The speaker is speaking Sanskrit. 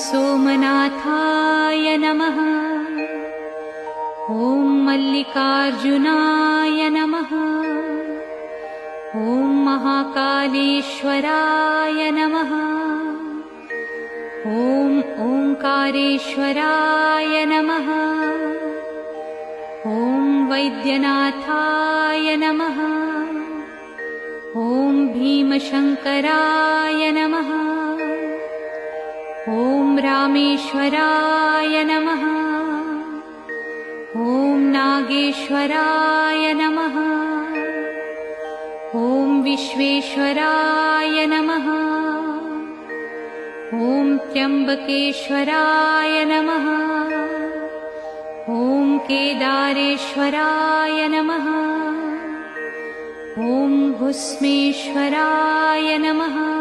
सोमनाथाय नमः। ॐ मल्लिकार्जुनाय नमः। ॐ महाकालेश्वराय नमः। ॐ ओंकारेश्वराय नमः। ॐ वैद्यनाथाय नमः। ॐ भीमशंकराय नमः। ॐ रामेश्वराय नमः। ॐ नागेश्वराय नमः। ॐ विश्वेश्वराय नमः। ॐ त्र्यंबकेश्वराय नमः। ॐ केदारेश्वराय नमः। ॐ भुस्मेश्वराय नमः।